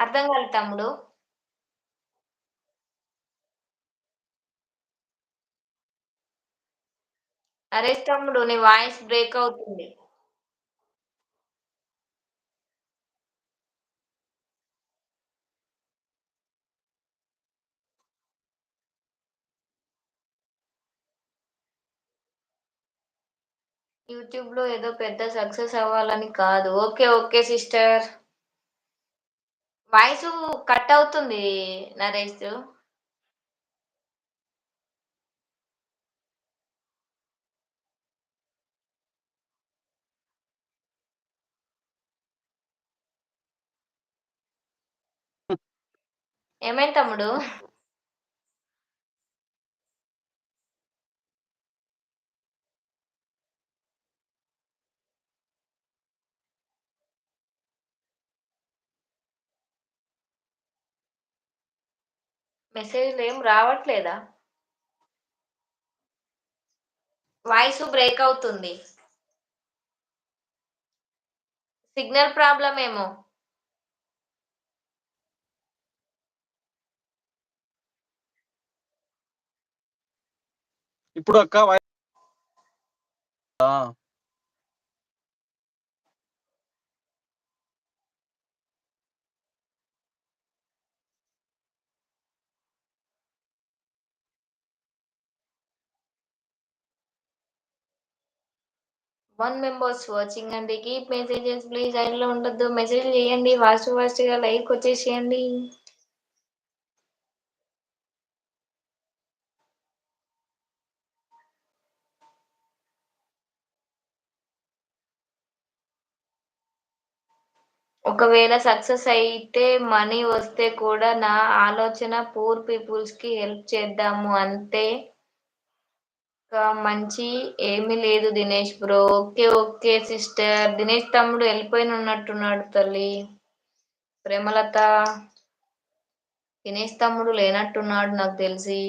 అర్థం కాలేదు తమ్ముడు. నరేష్ తమ్ముడు నీ వాయిస్ బ్రేక్ అవుతుంది. యూట్యూబ్‌లో ఏదో పెద్ద సక్సెస్ అవ్వాలని కాదు. Okay. Okay sister. Voice cut అవుతుంది నరేషు. ఏమైంది తమ్ముడు? మెసేజ్‌లేం రావట్లేదా? వాయిసు బ్రేక్ అవుతుంది. సిగ్నల్ ప్రాబ్లమ్ ఏమో! ఇప్పుడు అక్క ఆ! 1 మెంబర్స్ వాచింగ్ అండి. కీప్ మెసేజెస్ ప్లీజ్ లైన్‌లో ఉండొద్దు. మెసేజ్‌లు చేయండి. ఫాస్ట్‌గా లైవ్‌కొచ్చేసేయండి. ఒకవేళ సక్సెస్ అయితే మనీ వస్తే కూడా నా ఆలోచన పూర్ పీపుల్స్‌కి హెల్ప్ చేద్దాము అంతే. మంచి ఏమీ లేదు Dinesh bro. Okay. Okay sister. Dinesh తమ్ముడు ఎళ్ళిపోయినున్నట్టున్నాడు తల్లి. ప్రేమలత, దినేష్ తమ్ముడు లేనట్టున్నాడు నాకు తెలిసి.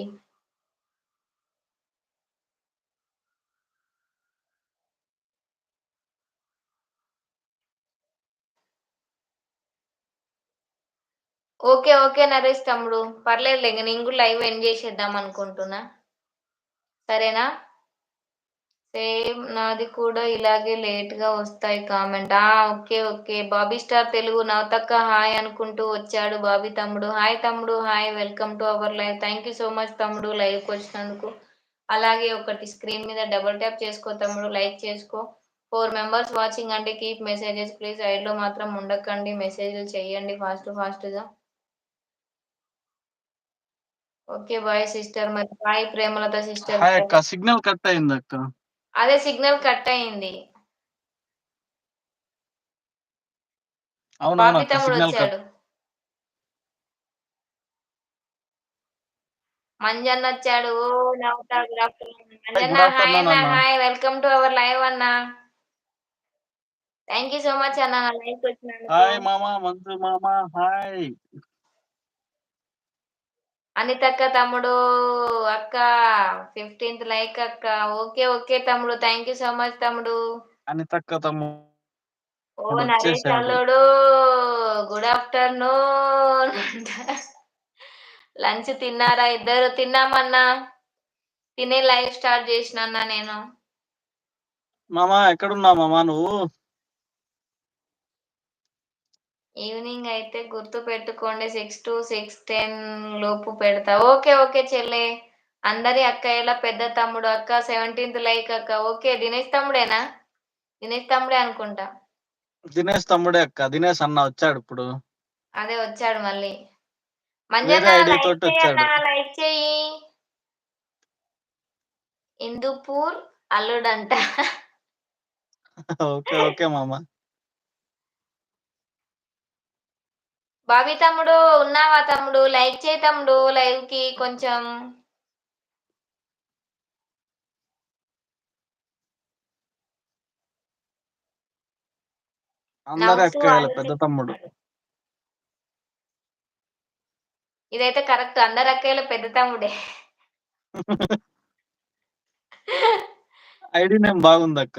ఓకే. ఓకే నరేష్ తమ్ముడు. పర్లేదులే ఇంగ నేను కూడా లైవ్ ఎండ్ చేసేద్దాం అనుకుంటున్నా. సరేనా? సేమ్ నాది కూడా ఇలాగే లేట్‌గా వస్తాయి comment. Okay. Okay. Bobby star Telugu నవతక్క హాయ్ అనుకుంటూ వచ్చాడు బాబీ తమ్ముడు. హాయ్ తమ్ముడు. Hi. Welcome to our live. Thank you so much తమ్ముడు లైవ్‌కొచ్చినందుకు. అలాగే ఒకటి స్క్రీన్ మీద డబుల్ ట్యాప్ చేసుకో తమ్ముడు. లైక్ చేసుకో. 4 మెంబర్స్ వాచింగ్ అంటే కీప్ మెసేజెస్ ప్లీజ్ సైడ్‌లో మాత్రం ఉండకండి. మెసేజ్‌లు చేయండి ఫాస్ట్‌గా. ఓకే. Bye sister. మరి bye Premalatha sister. Hi bye. అక్క. సిగ్నల్ కట్ అయిందక్క. అదే సిగ్నల్ కట్ అయింది. బాబీ అవునవునక్క. Signal cut. తమ్ముడొచ్చాడు. మంజన్నొచ్చాడు. ఓహ్! నమస్తే good afternoon. Hi. Manjanna good hi afternoon అన్న. అన్న. Hi. Welcome to our live అన్న. థాంక్ యూ సో మచ్ అన్న నా లైవ్‌కొచ్చినందుకు. హాయ్ మామ. మంజు మామ. హాయ్. అనితక్క తమ్ముడు, అక్క 15థ్ లైక్ అక్క. ఓకే. ఓకే తమ్ముడు. థాంక్ యూ సో మచ్ తమ్ముడు. అనితక్క ఓహ్! నరేష్ తమ్ముడొచ్చేసాడు. అల్లుడు గుడ్ ఆఫ్టర్‌నూన్ అంట. లంచ్ తిన్నారా ఇద్దరు? తిన్నామన్నా. తినే లైవ్ స్టార్ట్ చేసినన్నా నేను. మామ ఎక్కడున్నావు మామ నువ్వు? ఈవినింగ్ అయితే గుర్తుపెట్టుకోండి 6-6:10 లోపు పెడతా. ఓకే. ఓకే చెల్లె. అందరి అక్కయ్యల పెద్ద తమ్ముడు అక్క 17థ్ లైక్ అక్క. ఓకే. దినేష్ తమ్ముడేనా? దినేష్ తమ్ముడే అనుకుంటా. దినేష్ తమ్ముడే అక్క. దినేష్ అన్న వచ్చాడిప్పుడు. అదే వచ్చాడు మళ్ళీ. వేరే మంజన్న ఐడీ లైక్ తోటి చెయ్యన్నా వచ్చాడు. లైక్ చెయ్యి. హిందూపూర్ అల్లుడంట. ఓకే. ఓకే మామ. బాబీ తమ్ముడు ఉన్నావా తమ్ముడు? లైక్ చెయి తమ్ముడు లైవ్‌కి కొంచెం. అందరి నవ్వుతూ అక్కయ్యల పెద్ద తమ్ముడు. ఆలోచిస్తున్నాడు. ఇదైతే కరెక్ట్. అందరి అక్కయ్యల పెద్ద తమ్ముడే. ID name బాగుందక్క.